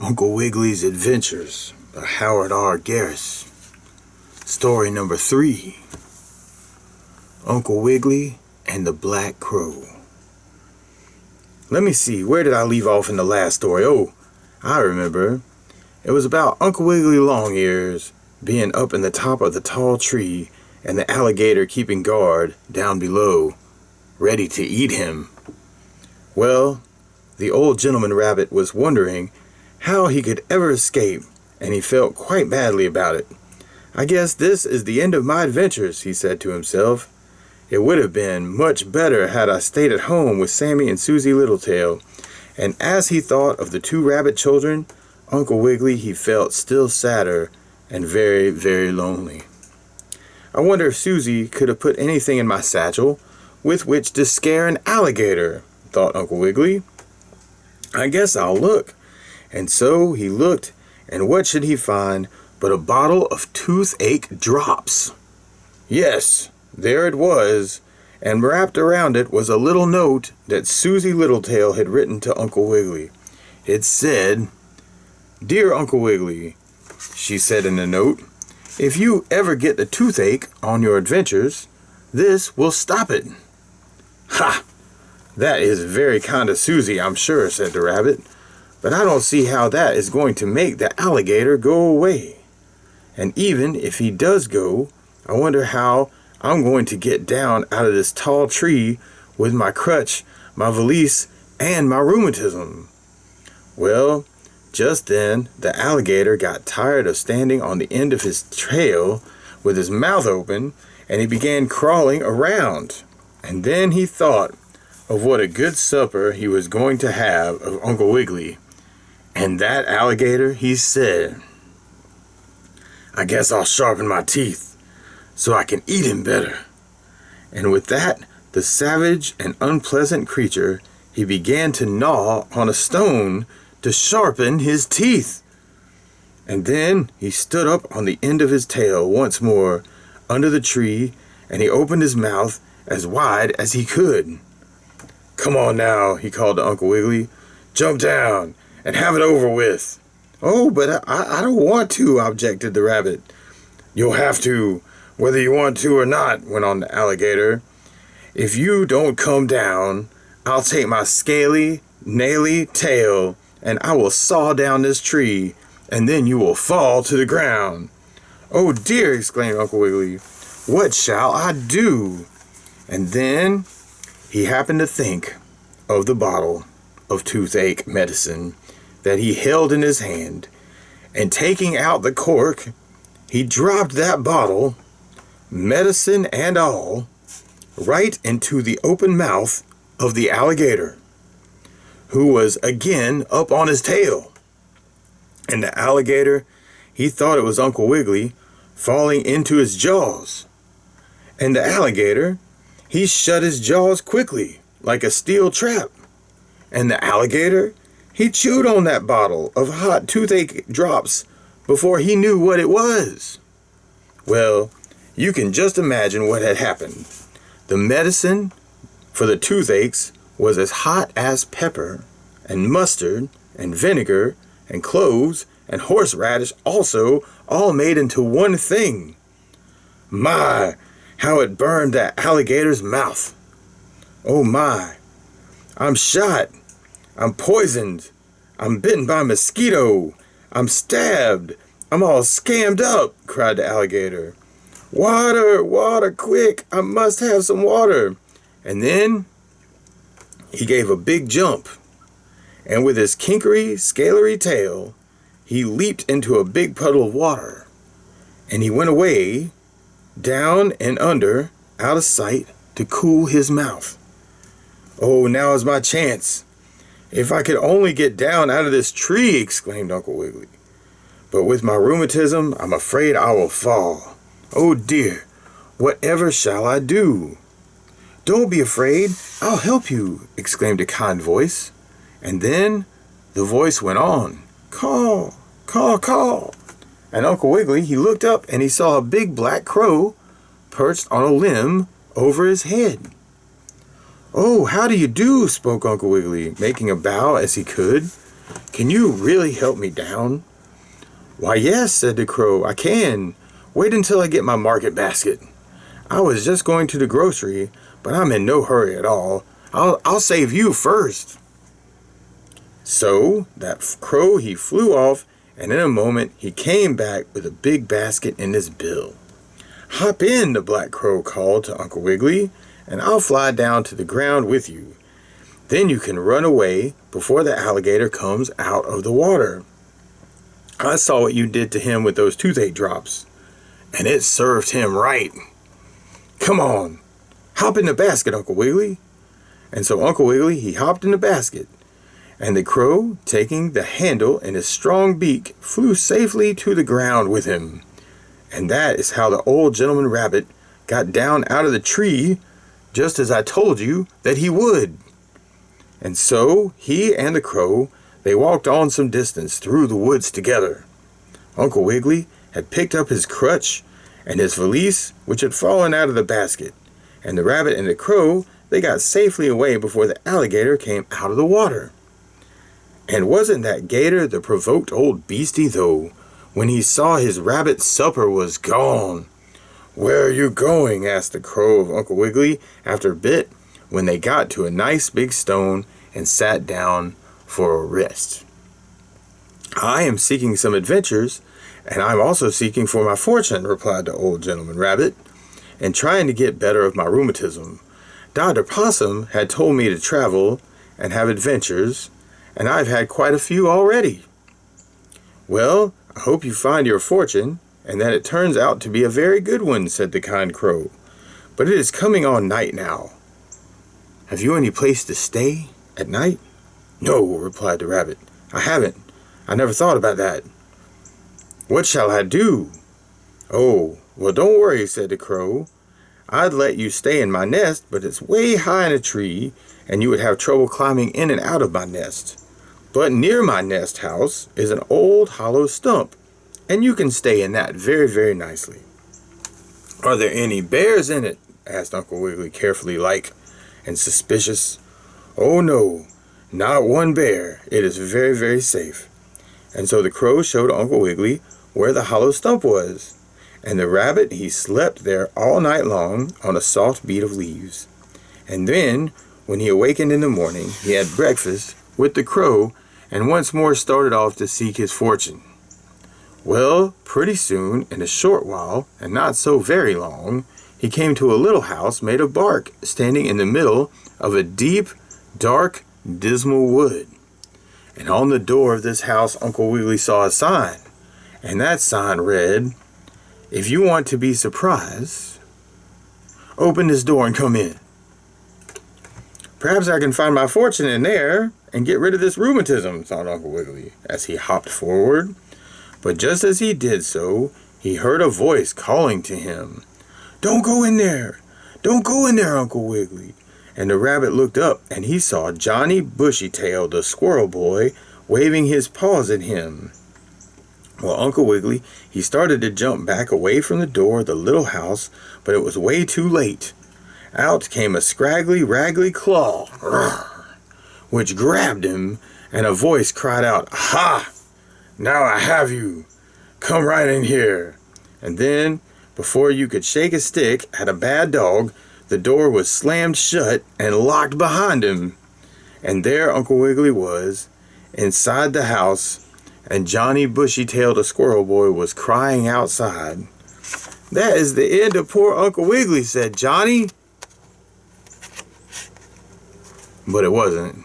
Uncle Wiggily's Adventures by Howard R. Garris. Story number 3. Uncle Wiggily and the Black Crow. Let me see, where did I leave off in the last story? Oh, I remember. It was about Uncle Wiggily Longears being up in the top of the tall tree and the alligator keeping guard down below, ready to eat him. Well, the old gentleman rabbit was wondering how he could ever escape, and he felt quite badly about it. "I guess this is the end of my adventures," he said to himself. "It would have been much better had I stayed at home with Sammie and Susie Littletail." And as he thought of the 2 rabbit children, Uncle Wiggily, he felt still sadder and very, very lonely. "I wonder if Susie could have put anything in my satchel with which to scare an alligator," thought Uncle Wiggily. "I guess I'll look." And so he looked, and what should he find but a bottle of toothache drops? Yes, there it was, and wrapped around it was a little note that Susie Littletail had written to Uncle Wiggily. It said, "Dear Uncle Wiggily," she said in the note, "if you ever get the toothache on your adventures, this will stop it." "Ha! That is very kind of Susie, I'm sure," said the rabbit. "But I don't see how that is going to make the alligator go away. And even if he does go, I wonder how I'm going to get down out of this tall tree with my crutch, my valise, and my rheumatism." Well, just then the alligator got tired of standing on the end of his tail with his mouth open, and he began crawling around. And then he thought of what a good supper he was going to have of Uncle Wiggily. And that alligator, he said, "I guess I'll sharpen my teeth so I can eat him better." And with that, the savage and unpleasant creature, he began to gnaw on a stone to sharpen his teeth. And then he stood up on the end of his tail once more under the tree, and he opened his mouth as wide as he could. "Come on now," he called to Uncle Wiggily. "Jump down and have it over with." "Oh, but I don't want to," objected the rabbit. "You'll have to, whether you want to or not," went on the alligator. "If you don't come down, I'll take my scaly, naily tail and I will saw down this tree, and then you will fall to the ground." "Oh dear," exclaimed Uncle Wiggily. "What shall I do?" And then he happened to think of the bottle of toothache medicine that he held in his hand, and taking out the cork, he dropped that bottle, medicine and all, right into the open mouth of the alligator, who was again up on his tail. And the alligator, he thought it was Uncle Wiggily falling into his jaws. And the alligator, he shut his jaws quickly, like a steel trap. And the alligator, he chewed on that bottle of hot toothache drops before he knew what it was. Well, you can just imagine what had happened. The medicine for the toothaches was as hot as pepper and mustard and vinegar and cloves and horseradish also, all made into one thing. My, how it burned that alligator's mouth. Oh my, I'm shot. I'm poisoned. I'm bitten by a mosquito. I'm stabbed. I'm all scammed up," cried the alligator. "Water, water, quick. I must have some water." And then he gave a big jump, and with his kinkery, scalery tail, he leaped into a big puddle of water, and he went away, down and under, out of sight, to cool his mouth. "Oh, now is my chance. If I could only get down out of this tree," exclaimed Uncle Wiggily. "But with my rheumatism, I'm afraid I will fall. Oh dear, whatever shall I do?" "Don't be afraid, I'll help you," exclaimed a kind voice. And then the voice went on, "Call, call, call." And Uncle Wiggily, he looked up and he saw a big black crow perched on a limb over his head. "Oh, how do you do?" spoke Uncle Wiggily, making a bow as he could. Can you really help me down?" "Why, yes," said the crow, "I can. Wait until I get my market basket. I was just going to the grocery, but I'm in no hurry at all. I'll save you first." So that crow, he flew off, and in a moment he came back with a big basket in his bill. "Hop in," the black crow called to Uncle Wiggily, "and I'll fly down to the ground with you. Then you can run away before the alligator comes out of the water. I saw what you did to him with those toothache drops, and it served him right. Come on, hop in the basket, Uncle Wiggily." And so Uncle Wiggily, he hopped in the basket, and the crow, taking the handle in his strong beak, flew safely to the ground with him. And that is how the old gentleman rabbit got down out of the tree, just as I told you that he would. And so he and the crow, they walked on some distance through the woods together. Uncle Wiggily had picked up his crutch and his valise, which had fallen out of the basket, and the rabbit and the crow, they got safely away before the alligator came out of the water. And wasn't that gator the provoked old beastie, though, when he saw his rabbit supper was gone? "Where are you going?" asked the crow of Uncle Wiggily after a bit, when they got to a nice big stone and sat down for a rest. "I am seeking some adventures, and I'm also seeking for my fortune," replied the old gentleman rabbit, "and trying to get better of my rheumatism. Dr. Possum had told me to travel and have adventures, and I've had quite a few already." "Well, I hope you find your fortune, and that it turns out to be a very good one," said the kind crow. "But it is coming on night now. Have you any place to stay at night?" "No," replied the rabbit. "I haven't. I never thought about that. What shall I do?" "Oh, well, don't worry," said the crow. "I'd let you stay in my nest, but it's way high in a tree, and you would have trouble climbing in and out of my nest. But near my nest house is an old hollow stump, and you can stay in that very, very nicely." "Are there any bears in it?" asked Uncle Wiggily, carefully like and suspicious. "Oh no, not one bear. It is very, very safe." And so the crow showed Uncle Wiggily where the hollow stump was, and the rabbit, he slept there all night long on a soft bead of leaves. And then, when he awakened in the morning, he had breakfast with the crow and once more started off to seek his fortune. Well, pretty soon, in a short while, and not so very long, he came to a little house made of bark, standing in the middle of a deep, dark, dismal wood. And on the door of this house, Uncle Wiggily saw a sign, and that sign read, "If you want to be surprised, open this door and come in. Perhaps I can find my fortune in there and get rid of this rheumatism," thought Uncle Wiggily as he hopped forward. But just as he did so, he heard a voice calling to him. "Don't go in there! Don't go in there, Uncle Wiggily!" And the rabbit looked up, and he saw Johnny Bushytail, the squirrel boy, waving his paws at him. Well, Uncle Wiggily, he started to jump back away from the door of the little house, but it was way too late. Out came a scraggly, raggly claw, which grabbed him, and a voice cried out, "Aha! Now I have you! Come right in here!" And then, before you could shake a stick at a bad dog, the door was slammed shut and locked behind him. And there Uncle Wiggily was, inside the house, and Johnny Bushytail the squirrel boy was crying outside. "That is the end of poor Uncle Wiggily," said Johnny. But it wasn't.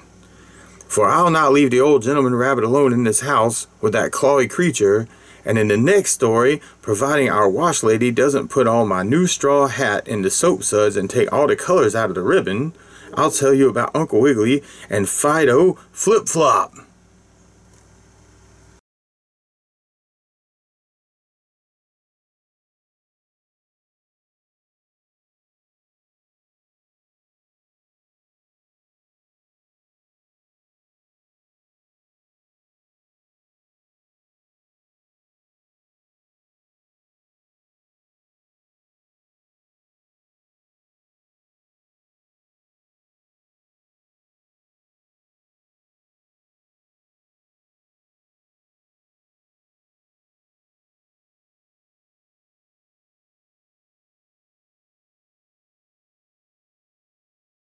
"For I'll not leave the old gentleman rabbit alone in this house with that clawy creature, and in the next story, providing our wash lady doesn't put on my new straw hat in the soap suds and take all the colors out of the ribbon, I'll tell you about Uncle Wiggily and Fido Flip Flop."